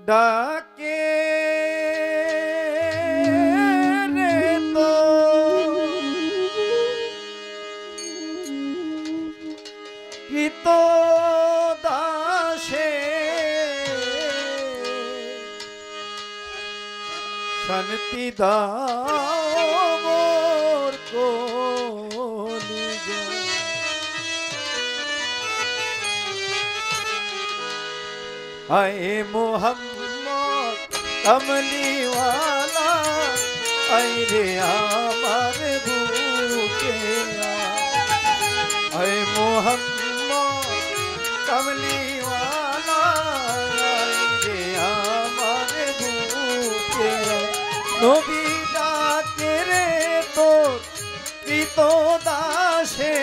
ডাকে রে তো কৃত দাসে শান্তি দাও মোর কলিজা। আয়ে মোহাম্মদ কমলিওয়ালা আয় রে আমার বুকে আয় মোহাম্মদ কমলিওয়ালা আয় রে আমার বুকে নবী ডাকে রে তোর কৃত দাসে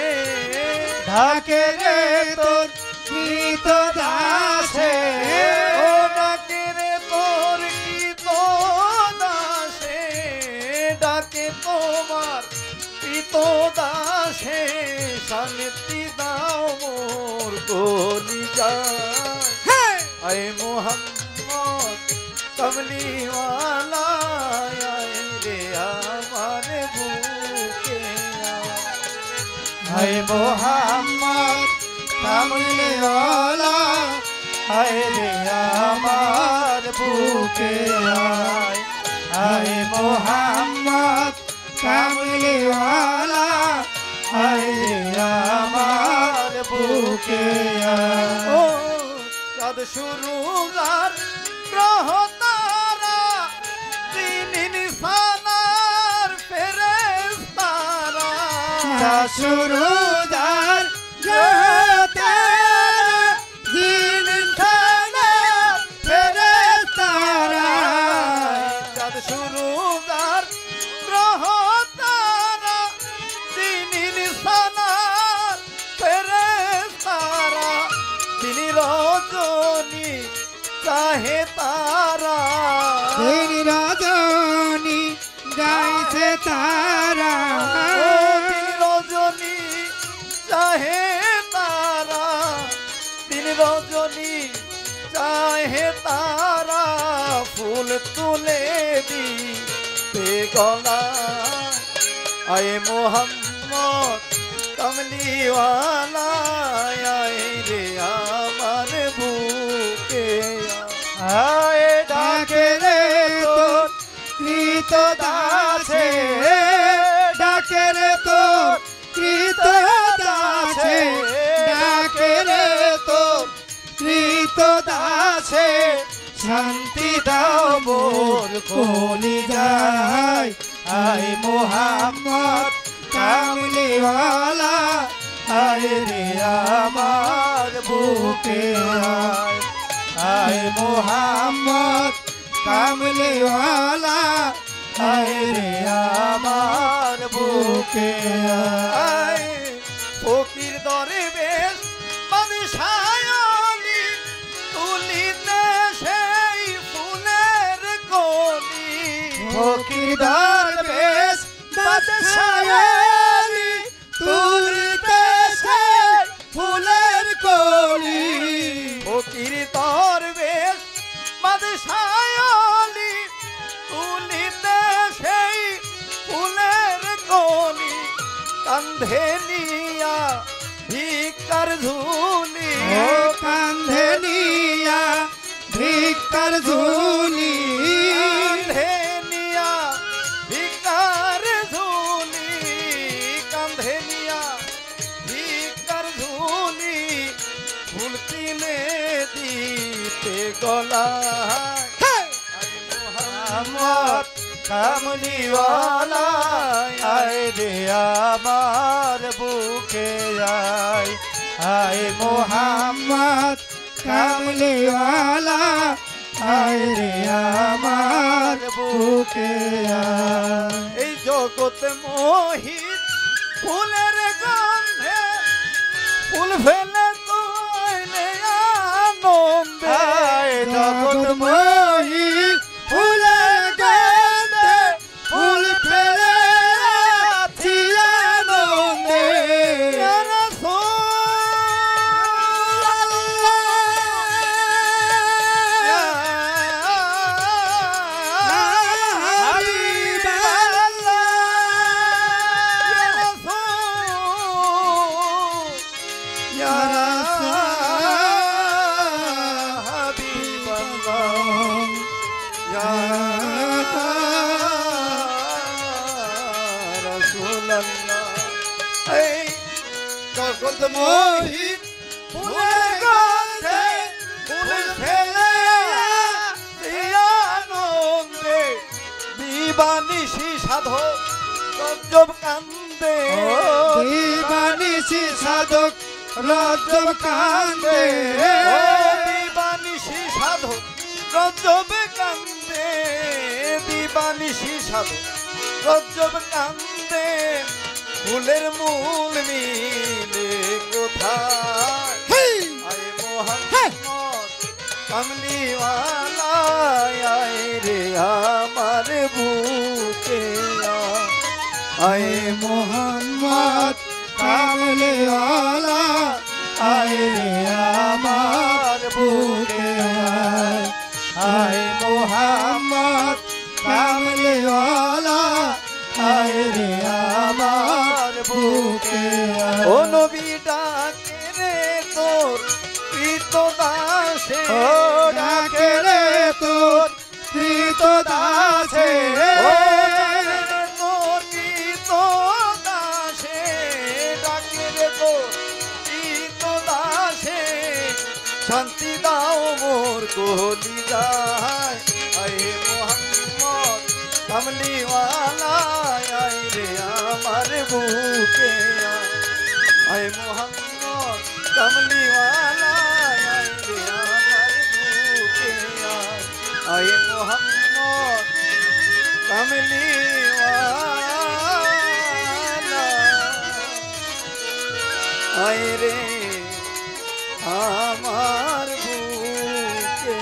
ডাকে রে তোর কৃত দাসে ও ডাকে রে তোর কৃত দাসে ডাকে তোমার কৃত দাসে শান্তি দাও মোর কলিজা। আয় মোহাম্মদ কমলিওয়ালা আয় রে আমার বুকে আয় মোহাম্মদ কমলিওয়ালা আয় রে আমার বুকে আয়। আয় মোহাম্মদ কমলিওয়ালা আয় রে আমার বুকে আয়। ও চাঁদ শুরুর গ্রহ তারা তিন নিশানার ফেরেশতারা শুরুদার চাঁদ শুরুদার গ্রহ তারা তিন নিশানার ফেরেশতারা তিনি রজনী চাহে তারা রজনী গাইছে তারা ও তিনি রজনী চাহে তারা তিনি রজনী চাহে তারা ফুল তুলে দিতে গলা। আয়ে মোহাম্মদ কমলিওয়ালা আয় রে আমার বুকে আয় ডাকে রে তোর কৃত দাসে ডাকে রে তোর কৃত দাসে ডাকে রে তোর কৃত দাসে শান্তি দাও মোর কলিজায়। আয় মোহাম্মদ কমলিওয়ালা আয় রে আমার বুকে আয়। আয় মোহাম্মদ কমলিওয়ালা আয় রে আমার বুকে আয়। আয় ফকির দরবেশ বাদশায়লি তুলিতে সেই ফুলের কলি ফকির দরবেশ বাদশায়লি তুলিতে সেই ফুলের কলি ফকির দরবেশ বাদশায়লি তুলিতে সেই ফুলের কলি কান্ধে নিয়া ভিক্ষার ঝুলি ও কান্ধে নিয়া ভিক্ষার ঝুলি কান্ধে নিয়া ভিক্ষার ঝুলি কান্ধে নিয়া ভিক্ষার ঝুলি ফুল কিনে দিতে গলা। মোহাম্মদ কমলিওয়ালা আয় রে আমার বুকে আয়। আয় মোহাম্মদ কমলিওয়ালা আয় রে আমার বুকে আয়। এই জগৎ মোহিত ফুলের গন্ধে ফুল ফেলে কইলে আনন্দে আয় জগৎ মোহি ফুলের গন্ধে ফুল ফেলে আছি আনন্দে। ইয়া রাসূল এই জগৎ মোহিত ফুলের গন্ধে ফুল ফেলে আনন্দে দিবানিশি সাধক রজ্জব কান্দে দিবানিশি সাধক রজ্জব কান্দে দিবানিশি সাধক রজ্জব কান্দে দিবানিশি সাধক রজ্জব কান্দে ফুলের মূল মিলে কোথায় আয় মোহাম্মদ কামলিওয়ালা আয় রে আমার বুকে আয় মোহাম্মদ কামলিওয়ালা আয় রে আমার বুকে আয় মোহাম্মদ কামলিওয়ালা আয় রে আমার বুকে ও নবী ডাকে রে তোর কৃত দাসে ও ডাকে রে তোর কৃত দাসে ও তোর কৃত দাসে ডাকে রে তোর কৃত দাসে শান্তি দাও মোর কলি যায় আয় মোহাম্মদ কামলিওয়ালা আয় রে আমার বুকে আয় মোহাম্মদ কামলিওয়ালা আয় রে আমার বুকে আয় মোহাম্মদ কামলিওয়ালা আয় রে আমার বুকে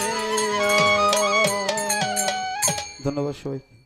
ধন্যবাদ সবাই।